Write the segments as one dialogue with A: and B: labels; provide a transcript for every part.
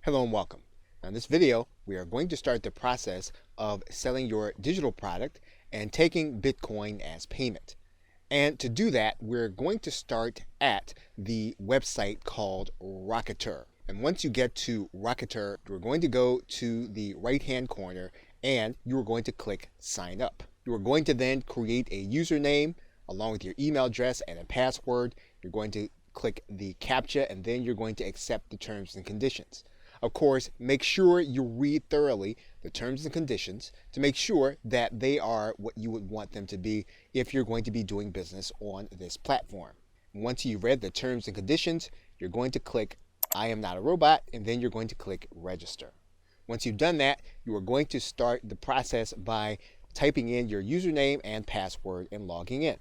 A: Hello and welcome. Now in this video, we are going to start the process of selling your digital product and taking Bitcoin as payment. And to do that, we're going to start at the website called Rocketer. And once you get to Rocketer, you're going to go to the right-hand corner and you're going to click Sign Up. You are going to then create a username along with your email address and a password. You're going to click the CAPTCHA and then you're going to accept the terms and conditions. Of course, make sure you read thoroughly the terms and conditions to make sure that they are what you would want them to be if you're going to be doing business on this platform. Once you've read the terms and conditions, you're going to click I am not a robot, and then you're going to click register. Once you've done that, you are going to start the process by typing in your username and password and logging in.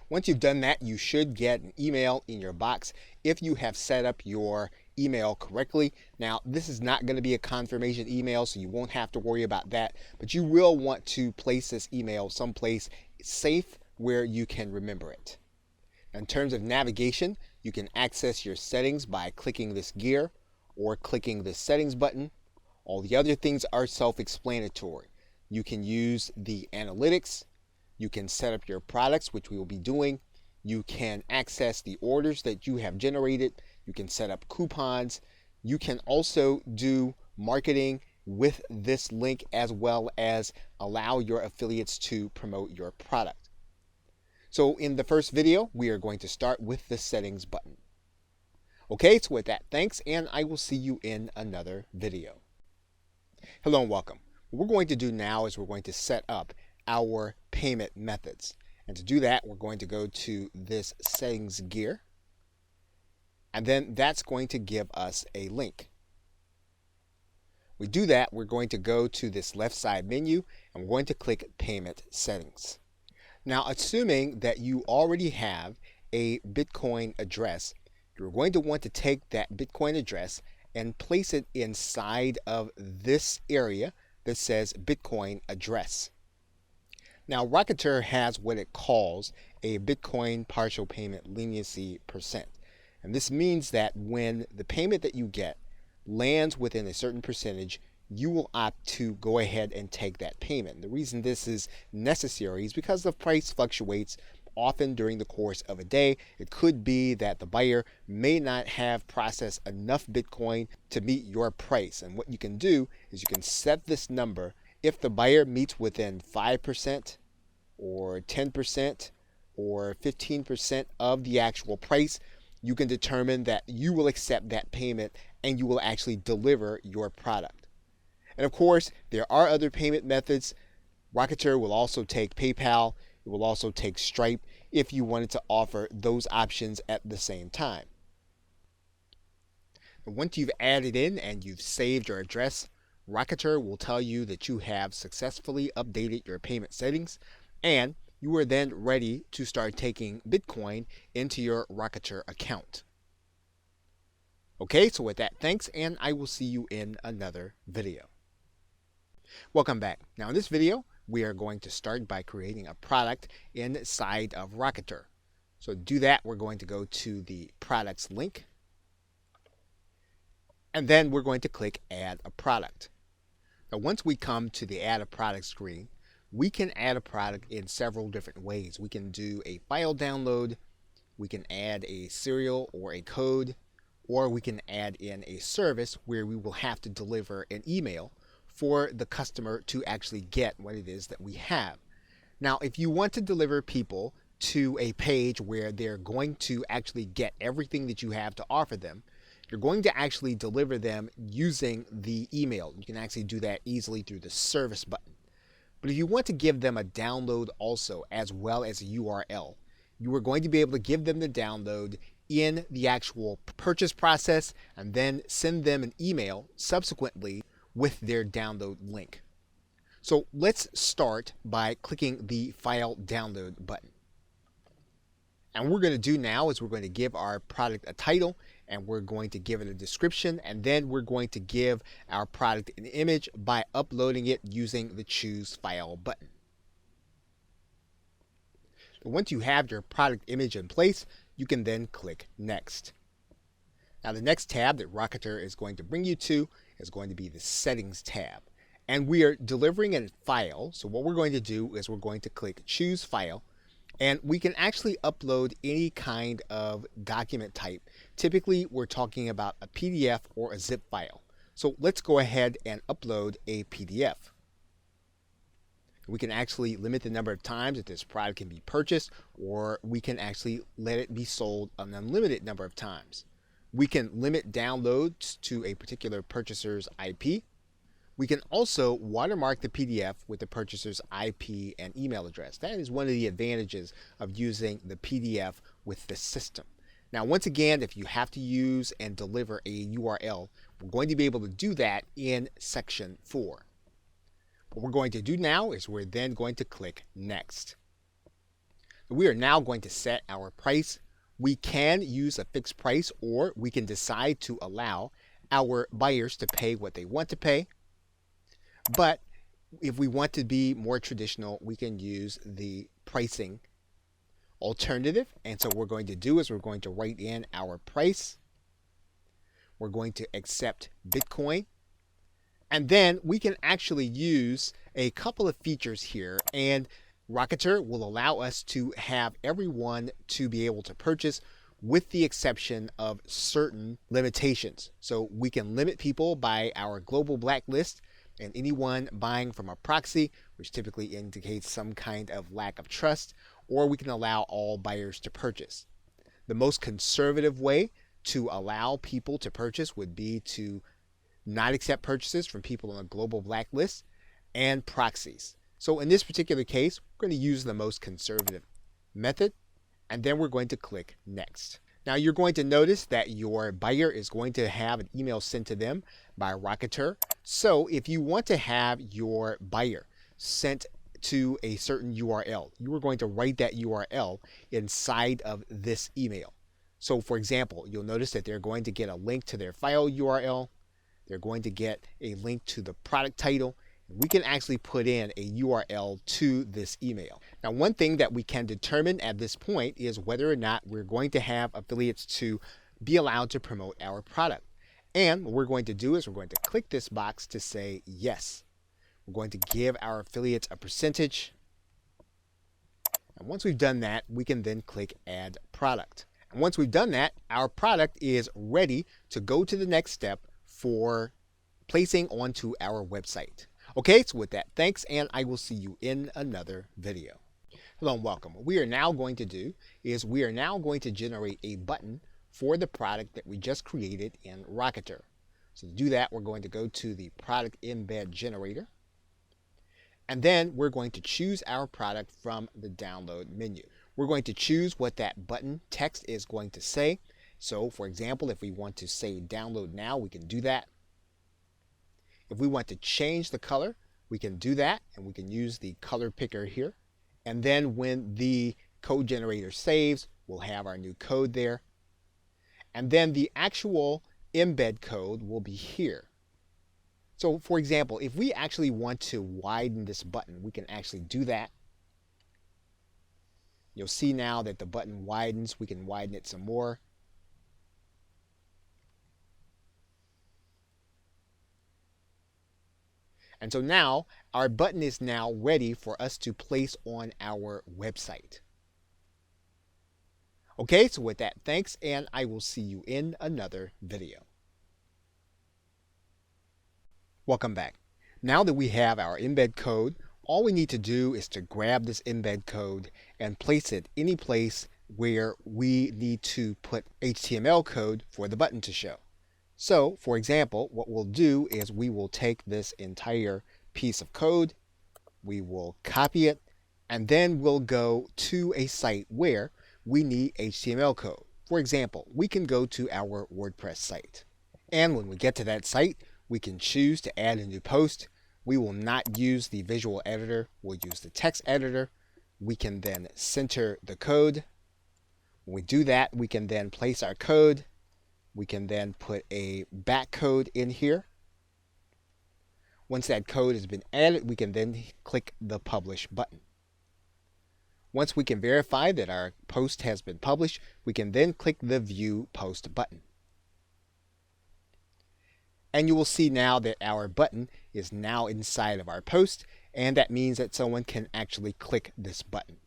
A: Once you've done that, you should get an email in your box if you have set up your email correctly. Now, this is not going to be a confirmation email, so you won't have to worry about that, but you will want to place this email someplace safe where you can remember it. In terms of navigation, you can access your settings by clicking this gear or clicking the settings button. All the other things are self-explanatory. You can use the analytics. You can set up your products, which we will be doing. You can access the orders that you have generated. You can set up coupons. You can also do marketing with this link as well as allow your affiliates to promote your product. So in the first video, we are going to start with the settings button. Okay, so with that, thanks, and I will see you in another video. Hello and welcome. What we're going to do now is we're going to set up our payment methods. And to do that, we're going to go to this settings gear. And then that's going to give us a link. We do that, we're going to go to this left side menu and we're going to click payment settings. Now, assuming that you already have a Bitcoin address, you're going to want to take that Bitcoin address and place it inside of this area that says Bitcoin address. Now, Rocketer has what it calls a Bitcoin partial payment leniency percent. And this means that when the payment that you get lands within a certain percentage, you will opt to go ahead and take that payment. The reason this is necessary is because the price fluctuates often during the course of a day. It could be that the buyer may not have processed enough Bitcoin to meet your price. And what you can do is you can set this number. If the buyer meets within 5% or 10% or 15% of the actual price, you can determine that you will accept that payment and you will actually deliver your product. And of course, there are other payment methods. Rocketer will also take PayPal. It will also take Stripe if you wanted to offer those options at the same time. And once you've added in and you've saved your address, Rocketer will tell you that you have successfully updated your payment settings and you are then ready to start taking Bitcoin into your Rocketer account. Okay, so with that, thanks, and I will see you in another video. Welcome back. Now in this video, we are going to start by creating a product inside of Rocketer. So to do that, we're going to go to the products link, and then we're going to click Add a Product. Now once we come to the Add a Product screen, we can add a product in several different ways. We can do a file download, we can add a serial or a code, or we can add in a service where we will have to deliver an email for the customer to actually get what it is that we have. Now, if you want to deliver people to a page where they're going to actually get everything that you have to offer them, you're going to actually deliver them using the email. You can actually do that easily through the service button. But if you want to give them a download also, as well as a URL, you are going to be able to give them the download in the actual purchase process and then send them an email subsequently with their download link. So let's start by clicking the file download button. And what we're going to do now is we're going to give our product a title and we're going to give it a description, and then we're going to give our product an image by uploading it using the Choose File button. Once you have your product image in place, you can then click Next. Now the next tab that Rocketer is going to bring you to is going to be the Settings tab. And we are delivering a file, so what we're going to do is we're going to click Choose File, and we can actually upload any kind of document type. Typically, we're talking about a PDF or a zip file. So let's go ahead and upload a PDF. We can actually limit the number of times that this product can be purchased, or we can actually let it be sold an unlimited number of times. We can limit downloads to a particular purchaser's IP. We can also watermark the PDF with the purchaser's IP and email address. That is one of the advantages of using the PDF with the system. Now, once again, if you have to use and deliver a URL, we're going to be able to do that in section 4. What we're going to do now is we're then going to click Next. We are now going to set our price. We can use a fixed price, or we can decide to allow our buyers to pay what they want to pay. But if we want to be more traditional, we can use the pricing alternative. And so what we're going to do is we're going to write in our price. We're going to accept Bitcoin. And then we can actually use a couple of features here, and Rocketer will allow us to have everyone to be able to purchase, with the exception of certain limitations. So we can limit people by our global blacklist, and anyone buying from a proxy, which typically indicates some kind of lack of trust, or we can allow all buyers to purchase. The most conservative way to allow people to purchase would be to not accept purchases from people on a global blacklist and proxies. So in this particular case, we're going to use the most conservative method, and then we're going to click Next. Now you're going to notice that your buyer is going to have an email sent to them by Rocketer. So if you want to have your buyer sent to a certain URL, you are going to write that URL inside of this email. So for example, you'll notice that they're going to get a link to their file URL. They're going to get a link to the product title. We can actually put in a URL to this email. Now, one thing that we can determine at this point is whether or not we're going to have affiliates to be allowed to promote our product. And what we're going to do is we're going to click this box to say yes. We're going to give our affiliates a percentage. And once we've done that, we can then click Add Product. And once we've done that, our product is ready to go to the next step for placing onto our website. Okay, so with that, thanks, and I will see you in another video. Hello and welcome. What we are now going to do is we are now going to generate a button for the product that we just created in Rocketer. So to do that, we're going to go to the product embed generator, and then we're going to choose our product from the download menu. We're going to choose what that button text is going to say. So for example, if we want to say download now, we can do that. If we want to change the color, we can do that, and we can use the color picker here. And then when the code generator saves, we'll have our new code there. And then the actual embed code will be here. So for example, if we actually want to widen this button, we can actually do that. You'll see now that the button widens. We can widen it some more. And so now our button is now ready for us to place on our website. Okay, so with that, thanks, and I will see you in another video. Welcome back. Now that we have our embed code, all we need to do is to grab this embed code and place it any place where we need to put HTML code for the button to show. So, for example, what we'll do is we will take this entire piece of code, we will copy it, and then we'll go to a site where we need HTML code. For example, we can go to our WordPress site. And when we get to that site, we can choose to add a new post. We will not use the visual editor, we'll use the text editor. We can then center the code. When we do that, we can then place our code. We can then put a back code in here. Once that code has been added, we can then click the Publish button. Once we can verify that our post has been published, we can then click the View Post button. And you will see now that our button is now inside of our post, and that means that someone can actually click this button.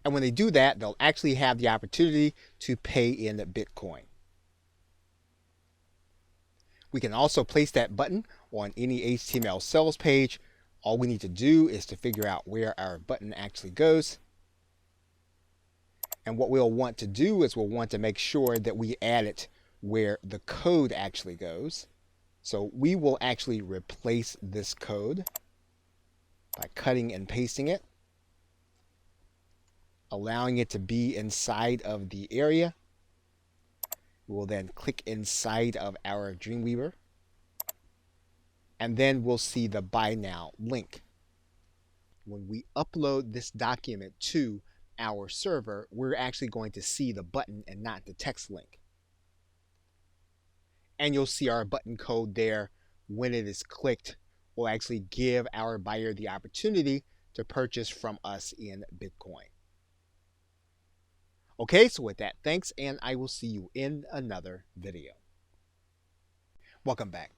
A: And when they do that, they'll actually have the opportunity to pay in Bitcoin. We can also place that button on any HTML sales page. All we need to do is to figure out where our button actually goes. And what we'll want to do is we'll want to make sure that we add it where the code actually goes. So we will actually replace this code by cutting and pasting it, allowing it to be inside of the area. We will then click inside of our Dreamweaver, and then we'll see the Buy Now link. When we upload this document to our server, we're actually going to see the button and not the text link. And you'll see our button code there. When it is clicked, will actually give our buyer the opportunity to purchase from us in Bitcoin. Okay, so with that, thanks, and I will see you in another video. Welcome back.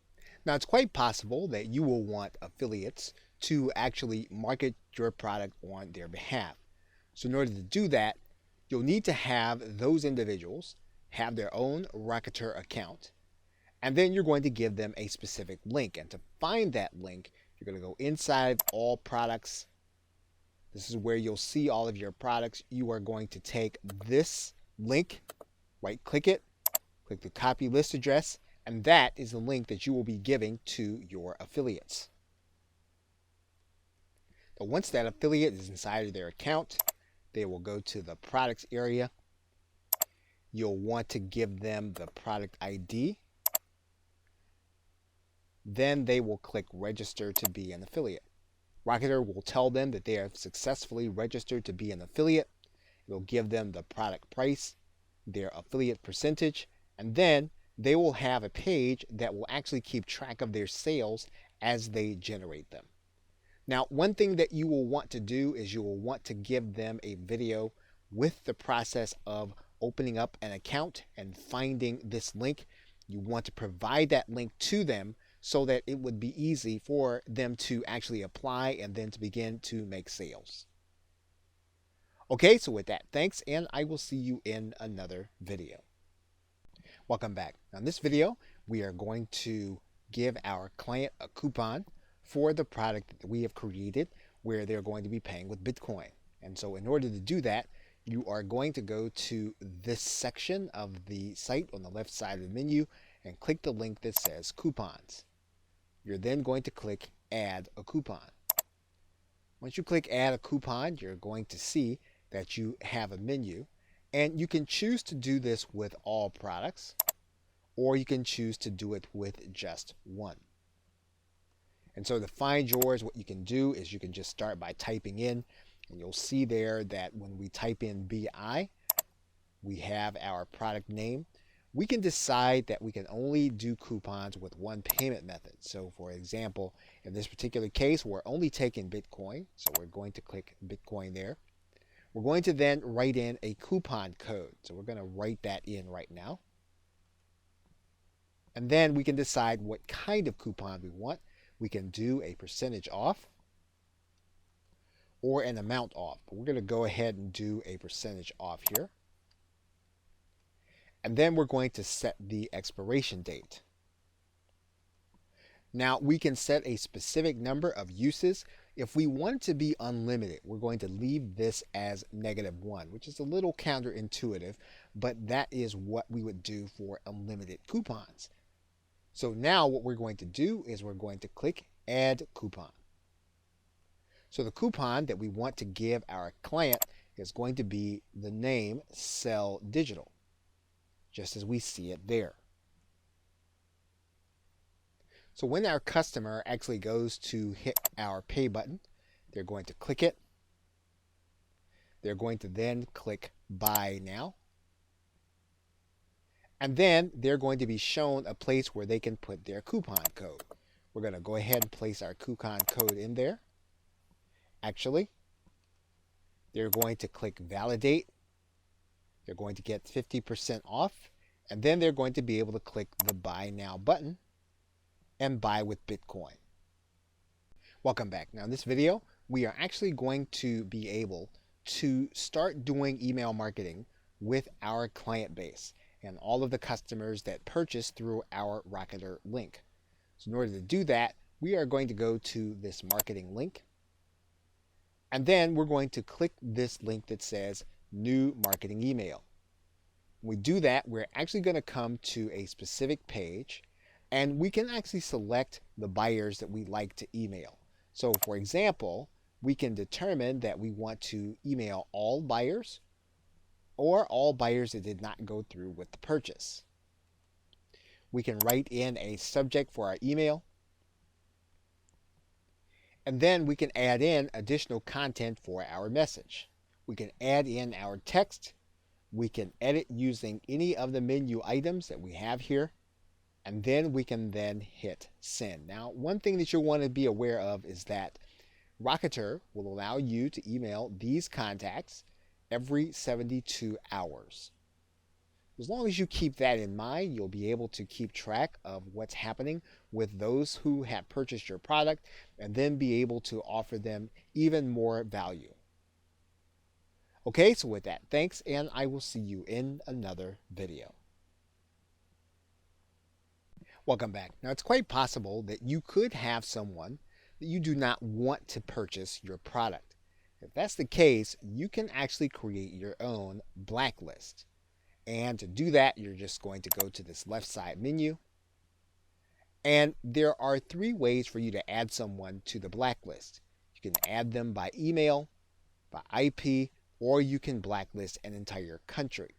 A: Now, it's quite possible that you will want affiliates to actually market your product on their behalf. So in order to do that, you'll need to have those individuals have their own Rocketer account, and then you're going to give them a specific link. And to find that link, you're going to go inside All Products. This is where you'll see all of your products. You are going to take this link, right-click it, click the copy list address, and that is the link that you will be giving to your affiliates. So once that affiliate is inside of their account, they will go to the products area. You'll want to give them the product ID. Then they will click register to be an affiliate. Rocketer will tell them that they have successfully registered to be an affiliate. It'll give them the product price, their affiliate percentage, and then they will have a page that will actually keep track of their sales as they generate them. Now, one thing that you will want to do is you will want to give them a video with the process of opening up an account and finding this link. You want to provide that link to them so that it would be easy for them to actually apply and then to begin to make sales. Okay, so with that, thanks, and I will see you in another video. Welcome back. Now, in this video, we are going to give our client a coupon for the product that we have created where they're going to be paying with Bitcoin. And so in order to do that, you are going to go to this section of the site on the left side of the menu and click the link that says coupons. You're then going to click add a coupon. Once you click add a coupon, you're going to see that you have a menu, and you can choose to do this with all products, or you can choose to do it with just one. And so to find yours, what you can do is you can just start by typing in, and you'll see there that when we type in BI, we have our product name. We can decide that we can only do coupons with one payment method. So for example, in this particular case, we're only taking Bitcoin. So we're going to click Bitcoin there. We're going to then write in a coupon code. So we're going to write that in right now. And then we can decide what kind of coupon we want. We can do a percentage off or an amount off. But we're going to go ahead and do a percentage off here. And then we're going to set the expiration date. Now we can set a specific number of uses. If we want to be unlimited, we're going to leave this as -1, which is a little counterintuitive, but that is what we would do for unlimited coupons. So now what we're going to do is we're going to click add coupon. So the coupon that we want to give our client is going to be the name Sell Digital, just as we see it there. So when our customer actually goes to hit our pay button, they're going to click it. They're going to then click Buy Now. And then they're going to be shown a place where they can put their coupon code. We're going to go ahead and place our coupon code in there. Actually, they're going to click Validate. They're going to get 50% off, And then they're going to be able to click the Buy Now button and buy with Bitcoin. Welcome back. Now in this video, we are actually going to be able to start doing email marketing with our client base and all of the customers that purchase through our Rocketer link. So in order to do that, we are going to go to this marketing link, and then we're going to click this link that says New Marketing Email. When we do that, we're actually going to come to a specific page, and we can actually select the buyers that we like to email. So for example, we can determine that we want to email all buyers or all buyers that did not go through with the purchase. We can write in a subject for our email, and then we can add in additional content for our message. We can add in our text. We can edit using any of the menu items that we have here, and then we can then hit send. Now, one thing that you'll want to be aware of is that Rocketer will allow you to email these contacts every 72 hours. As long as you keep that in mind, you'll be able to keep track of what's happening with those who have purchased your product and then be able to offer them even more value. Okay, so with that, thanks, and I will see you in another video. Welcome back. Now, it's quite possible that you could have someone that you do not want to purchase your product. If that's the case, you can actually create your own blacklist. And to do that, you're just going to go to this left side menu. And there are 3 ways for you to add someone to the blacklist. You can add them by email, by IP, or you can blacklist an entire country.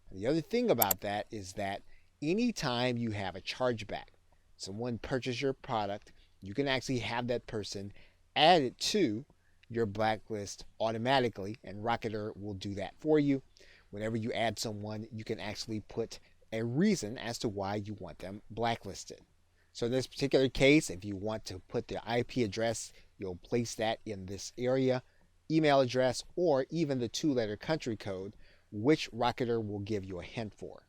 A: And the other thing about that is that anytime you have a chargeback, someone purchased your product, you can actually have that person added to your blacklist automatically, and Rocketer will do that for you. Whenever you add someone, you can actually put a reason as to why you want them blacklisted. So in this particular case, if you want to put the IP address, you'll place that in this area, email address, or even the 2-letter country code, which Rocketer will give you a hint for.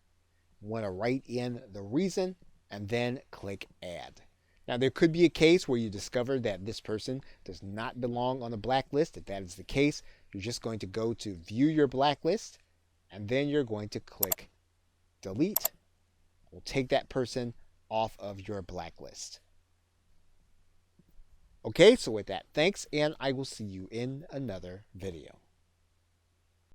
A: You want to write in the reason and then click add. Now, there could be a case where you discover that this person does not belong on the blacklist. If that is the case, you're just going to go to view your blacklist, and then you're going to click delete. We'll take that person off of your blacklist. Okay, so with that, thanks, and I will see you in another video.